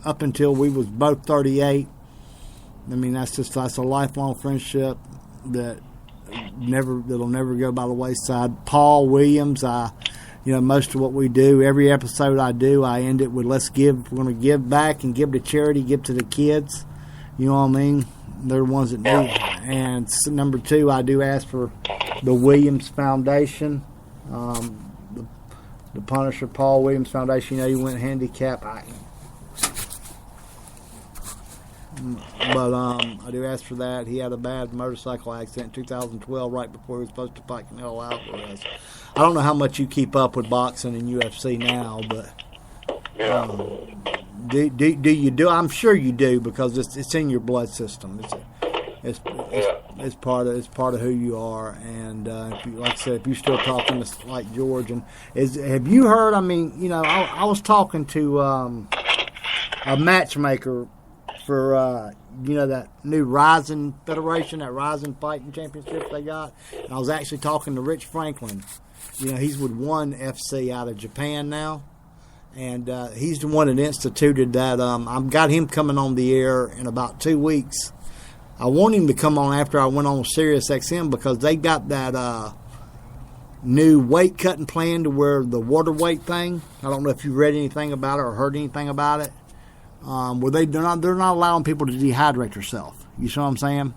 up until we was both 38. I mean, that's a lifelong friendship that'll never go by the wayside. Paul Williams, most of what we do, every episode I do, I end it with let's give. We're going to give back and give to charity, give to the kids. You know what I mean? They're the ones that need. And number 2, I do ask for the Williams Foundation, the Punisher Paul Williams Foundation. He went handicapped. But I do ask for that. He had a bad motorcycle accident in 2012, right before he was supposed to fight Canelo Alvarez. I don't know how much you keep up with boxing and UFC now, but do you do? I'm sure you do because it's in your blood system. It's part of who you are. And like I said, if you're still talking to like George, and have you heard? I mean, I was talking to a matchmaker for that new Rising Federation, that Rising Fighting Championship they got. And I was actually talking to Rich Franklin. He's with ONE FC out of Japan now, and he's the one that instituted that. I've got him coming on the air in about 2 weeks. I want him to come on after I went on Sirius XM because they got that new weight cutting plan to where the water weight thing. I don't know if you read anything about it or heard anything about it. Where they're not allowing people to dehydrate themselves. You see what I'm saying?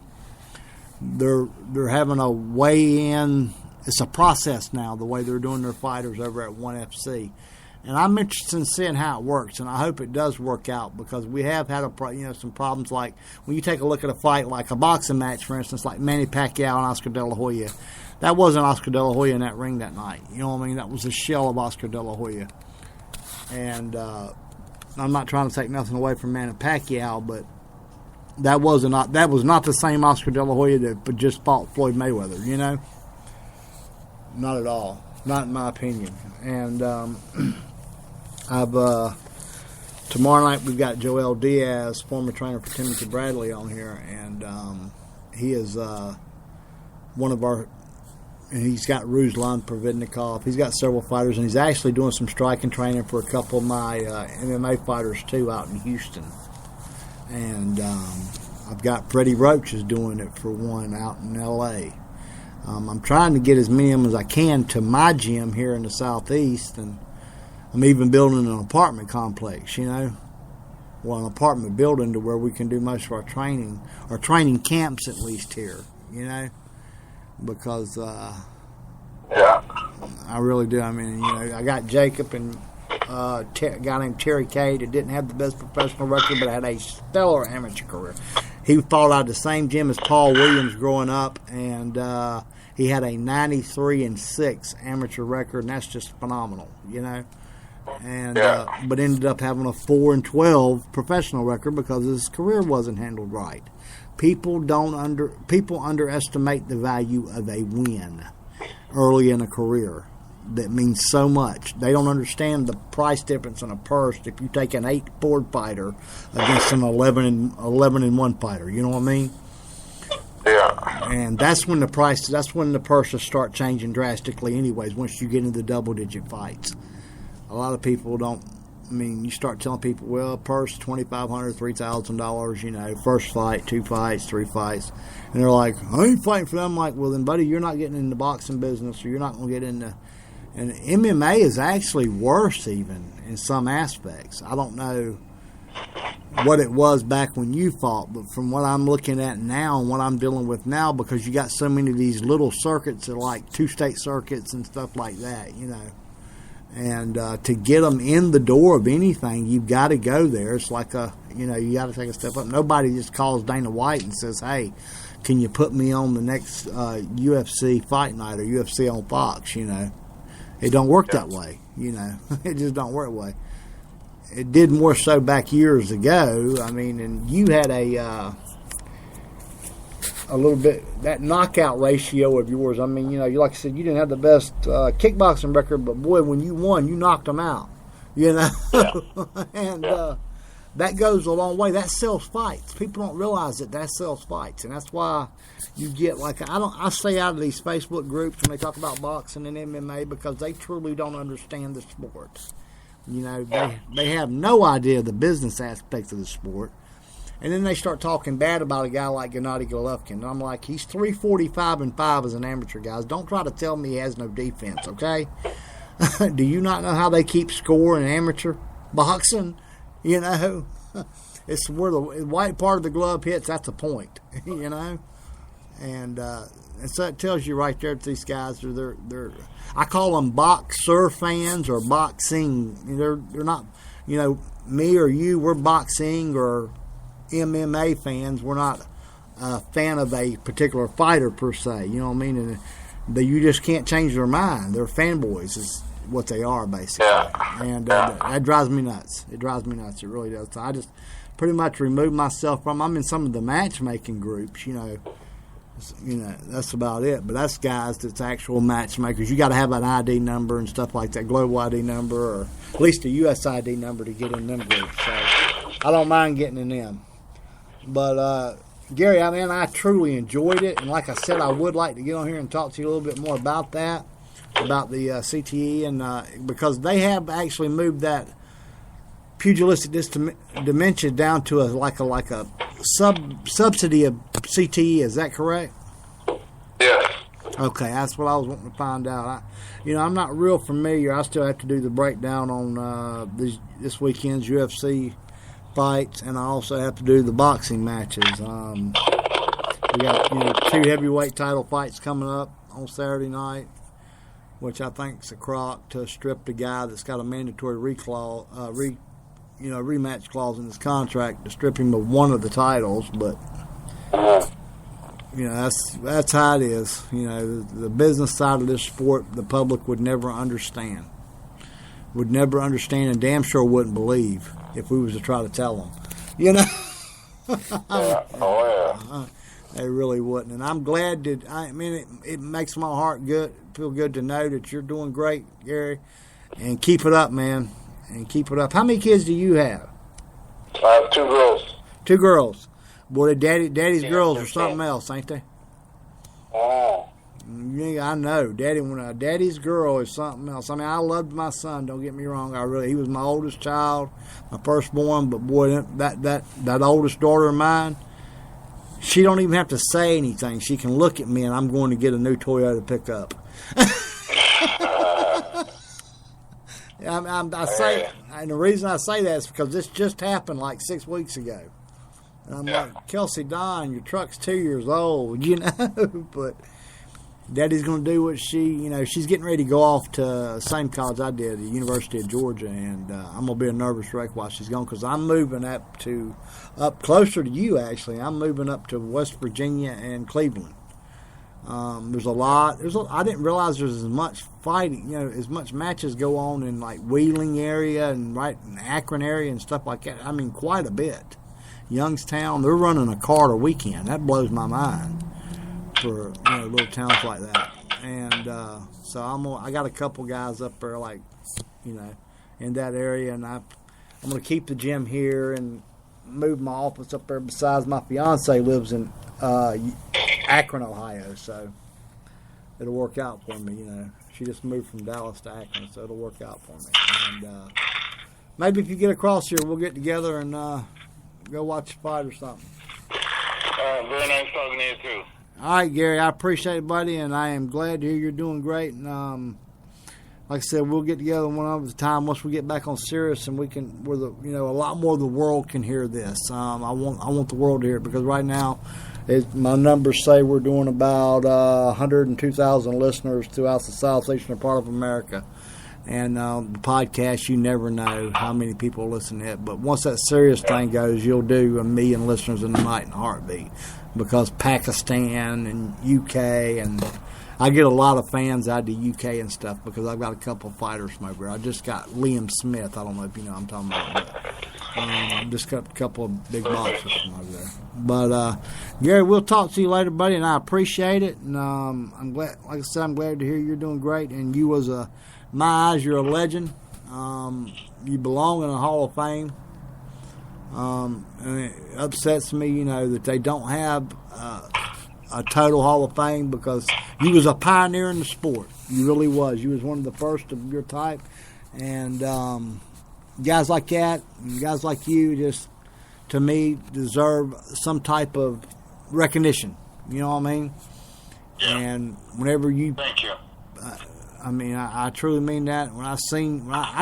They're having a weigh in. It's a process now, the way they're doing their fighters over at ONE FC. And I'm interested in seeing how it works, and I hope it does work out because we have had some problems. Like when you take a look at a fight, like a boxing match, for instance, like Manny Pacquiao and Oscar De La Hoya. That wasn't Oscar De La Hoya in that ring that night. You know what I mean? That was a shell of Oscar De La Hoya. And I'm not trying to take nothing away from Manny Pacquiao, but that was not the same Oscar De La Hoya that just fought Floyd Mayweather. Not at all. Not in my opinion. And tomorrow night we've got Joel Diaz, former trainer for Timothy Bradley, on here, and he is one of our. And he's got Ruslan Providnikov. He's got several fighters, and he's actually doing some striking training for a couple of my MMA fighters too out in Houston. And I've got Freddie Roach is doing it for one out in L.A. I'm trying to get as many of them as I can to my gym here in the Southeast, and I'm even building an apartment complex, an apartment building to where we can do most of our training camps at least here, because I really do. I mean, I got Jacob and a guy named Terry Cade that didn't have the best professional record but had a stellar amateur career. He fought out of the same gym as Paul Williams growing up, and he had a 93-6 amateur record, and that's just phenomenal, And but ended up having a 4-12 professional record because his career wasn't handled right. People underestimate the value of a win early in a career. That means so much. They don't understand the price difference in a purse if you take an 8-board fighter against an 11-1 fighter. You know what I mean? Yeah. And that's when the purses start changing drastically anyways, once you get into double-digit fights. A lot of people don't. I mean, you start telling people, well, purse $2,500, $3,000, first fight, 2 fights, 3 fights. And they're like, I ain't fighting for them. I'm like, well, then, buddy, you're not getting in the boxing business, or you're not going to get into. And MMA is actually worse even in some aspects. I don't know what it was back when you fought, but from what I'm looking at now and what I'm dealing with now, because you got so many of these little circuits that are like 2-state circuits and stuff like that, And to get them in the door of anything, you've got to go there. It's like you got to take a step up. Nobody just calls Dana White and says, hey, can you put me on the next UFC Fight Night or UFC on Fox, It don't work that way, It just don't work that way. It did more so back years ago. I mean, and you had a little bit, that knockout ratio of yours. I mean, like I said, you didn't have the best kickboxing record, but boy, when you won, you knocked them out, Yeah. And that goes a long way. That sells fights. People don't realize that sells fights, and that's why you get I stay out of these Facebook groups when they talk about boxing and MMA because they truly don't understand the sport. They have no idea the business aspects of the sport. And then they start talking bad about a guy like Gennady Golovkin. And I'm like, he's 345-5 as an amateur, guys. Don't try to tell me he has no defense, okay? Do you not know how they keep score in amateur boxing? It's where the white part of the glove hits, that's the point, And so it tells you right there that these guys are I call them boxer fans or boxing. They're not, me or you, we're boxing or MMA fans. We're not a fan of a particular fighter per se. You know what I mean? And you just can't change their mind. They're fanboys is what they are basically. Yeah. And that drives me nuts. It drives me nuts. It really does. So I just pretty much remove myself from. I'm in some of the matchmaking groups. That's about it. But that's guys that's actual matchmakers. You got to have an ID number and stuff like that, global ID number, or at least a US ID number to get in them groups. So I don't mind getting in them. But Gary, I truly enjoyed it, and like I said, I would like to get on here and talk to you a little bit more about that, about the CTE, and because they have actually moved that pugilistic dementia down to a subsidy of CTE. Is that correct? Yes. Okay, that's what I was wanting to find out. I'm not real familiar. I still have to do the breakdown on this weekend's UFC fights, and I also have to do the boxing matches. We got 2 heavyweight title fights coming up on Saturday night, which I think is a crock to strip the guy that's got a mandatory rematch clause in his contract to strip him of one of the titles. But that's how it is. The business side of this sport, the public would never understand. And damn sure wouldn't believe if we was to try to tell them. Yeah. Oh, yeah. They really wouldn't. And I'm glad that, it makes my heart feel good to know that you're doing great, Gary. And keep it up, man. And keep it up. How many kids do you have? I have 2 girls. 2 girls. Boy, daddy's girls are something else, ain't they? Oh. Yeah, I know. Daddy's girl is something else. I loved my son. Don't get me wrong. He was my oldest child, my firstborn. But boy, that oldest daughter of mine, she don't even have to say anything. She can look at me, and I'm going to get a new Toyota pickup. I say, and the reason I say that is because this just happened like 6 weeks ago. And I'm like, Kelsey Don, your truck's 2 years old, but Daddy's going to do what she's getting ready to go off to the same college I did, the University of Georgia, and I'm going to be a nervous wreck while she's gone because I'm moving up closer to you, actually. I'm moving up to West Virginia and Cleveland. There's a lot. I didn't realize there's as much fighting, as much matches go on in like Wheeling area and right in Akron area and stuff like that. Quite a bit. Youngstown, they're running a card a weekend. That blows my mind for little towns like that. And so I got a couple guys up there like in that area, and I'm going to keep the gym here and move my office up there. Besides, my fiance lives in Akron, Ohio, so it'll work out for me. She just moved from Dallas to Akron, so it'll work out for me. And maybe if you get across here, we'll get together and go watch a fight or something. Very nice talking to you too. All right, Gary, I appreciate it, buddy, and I am glad to hear you're doing great. And like I said, we'll get together one other time once we get back on Sirius, and we can, where a lot more of the world can hear this. I want the world to hear it because right now, my numbers say we're doing about 102,000 listeners throughout the southeastern part of America. And the podcast, you never know how many people listen to it. But once that Sirius thing goes, you'll do 1 million listeners in a night in a heartbeat. Because Pakistan and UK, and I get a lot of fans out of the UK and stuff because I've got a couple of fighters from over there. I just got Liam Smith. I don't know if you know what I'm talking about. But, just got a couple of big boxers from over there. But, Gary, we'll talk to you later, buddy, and I appreciate it. And I'm glad, like I said, I'm glad to hear you're doing great. And you was my eyes, you're a legend. You belong in the Hall of Fame. And it upsets me, that they don't have a total Hall of Fame because you was a pioneer in the sport. You really was. You was one of the first of your type. And guys like that, guys like you, just to me deserve some type of recognition. You know what I mean? Yeah. And whenever you, Thank you. I mean, I truly mean that. When I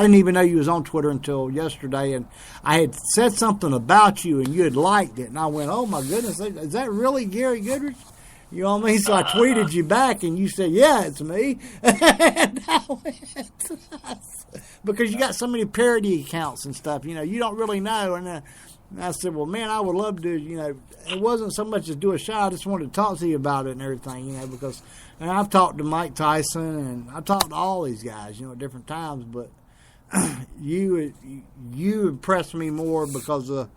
didn't even know you was on Twitter until yesterday, and I had said something about you, and you had liked it, and I went, "Oh my goodness, is that really Gary Goodridge?" You know what I mean? So I tweeted you back, and you said, "Yeah, it's me." And I went, because you got so many parody accounts and stuff, you know, you don't really know. And I said, "Well, man, I would love to, you know." It wasn't so much as do a show. I just wanted to talk to you about it and everything, you know, because and I've talked to Mike Tyson and I've talked to all these guys, you know, at different times. But you impressed me more because of,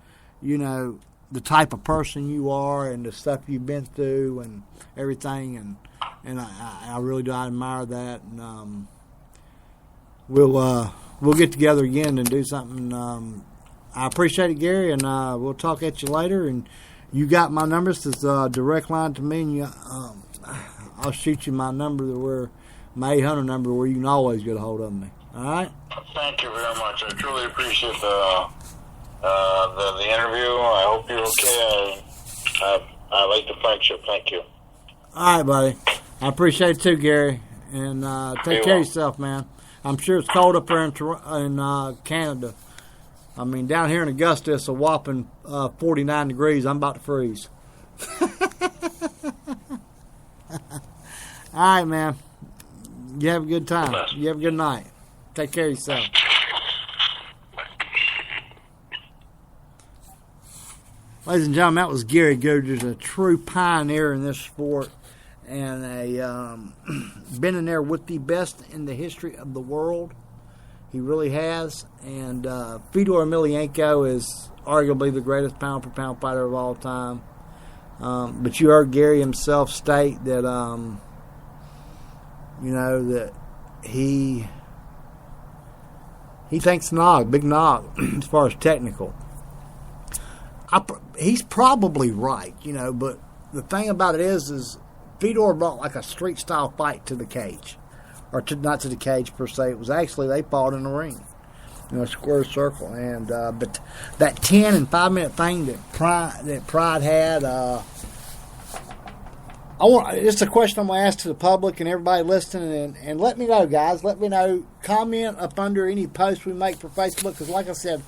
you know, the type of person you are and the stuff you've been through and everything, and I really do. I admire that, and we'll get together again and do something. I appreciate it, Gary, and we'll talk at you later. And you got my numbers. It's a direct line to me, and I'll shoot you my number, my 800 number, where you can always get a hold of me. All right? Thank you very much. I truly appreciate the interview. I hope you're okay. I like the friendship. Thank you. All right, buddy. I appreciate it too, Gary. And take care of yourself, man. I'm sure it's cold up there in Canada. I mean, down here in Augusta, it's a whopping 49 degrees. I'm about to freeze. All right, man. You have a good time. You have a good night. Take care of yourself. Ladies and gentlemen, that was Gary Goodridge, a true pioneer in this sport, and been in there with the best in the history of the world. He really has. And Fedor Emelianenko is arguably the greatest pound-for-pound fighter of all time. But you heard Gary himself state that, you know, that he thinks Big Nog, as far as technical. He's probably right, you know, but the thing about it is Fedor brought like a street-style fight to the cage. Or not to the cage, per se. It was actually, they fought in the ring. You know, square circle. And but that 10 and 5 minute thing that Pride had, it's a question I'm going to ask to the public and everybody listening. And let me know, guys. Let me know. Comment up under any posts we make for Facebook. Because like I said,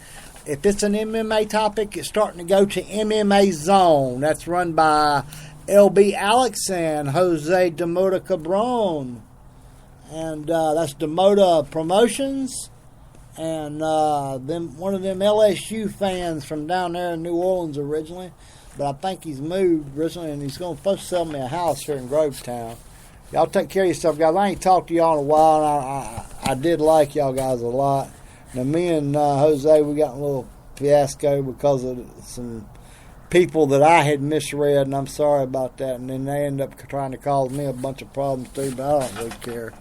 if it's an MMA topic, it's starting to go to MMA Zone. That's run by LB Alex and Jose Demota Cabron. And that's Demota Promotions. And one of them LSU fans from down there in New Orleans originally. But I think he's moved recently, and he's supposed to sell me a house here in Grovetown. Y'all take care of yourself, guys. I ain't talked to y'all in a while, and I did like y'all guys a lot. Now, me and Jose, we got a little fiasco because of some people that I had misread, and I'm sorry about that. And then they end up trying to cause me a bunch of problems too, but I don't really care.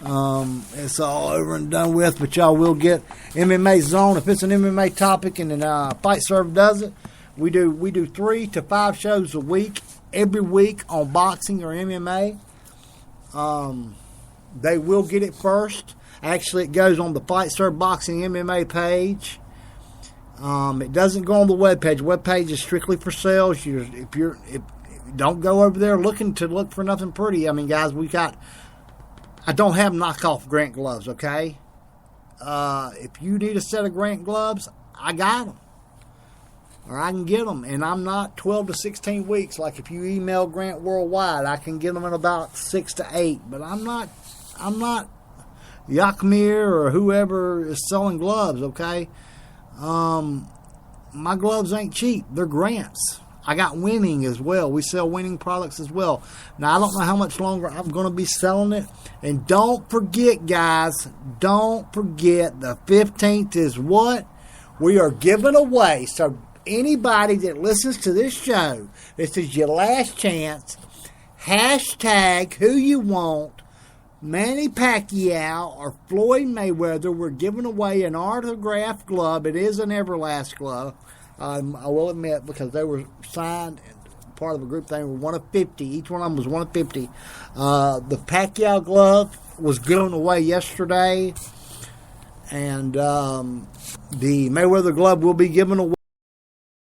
It's all over and done with, but y'all will get MMA Zone. If it's an MMA topic and then Fight Serve does it, we do 3 to 5 shows a week, every week on boxing or MMA. They will get it first. Actually, it goes on the Fight Serve Boxing MMA page. It doesn't go on the webpage. The webpage is strictly for sales. If don't go over there look for nothing pretty. I mean, guys, I don't have knockoff Grant gloves, okay? If you need a set of Grant gloves, I got them. Or I can get them. And I'm not 12 to 16 weeks. Like if you email Grant Worldwide, I can get them in about 6 to 8. But I'm not Yakmir or whoever is selling gloves, okay? My gloves ain't cheap. They're Grants. I got Winning as well. We sell Winning products as well. Now, I don't know how much longer I'm going to be selling it. And don't forget, guys, don't forget the 15th is what? We are giving away. So anybody that listens to this show, this is your last chance. Hashtag who you want. Manny Pacquiao or Floyd Mayweather. We're giving away an autographed glove. It is an Everlast glove. I will admit, because they were signed part of a group thing, were one of 50. Each one of them was one of 50. The Pacquiao glove was given away yesterday. And the Mayweather glove will be given away.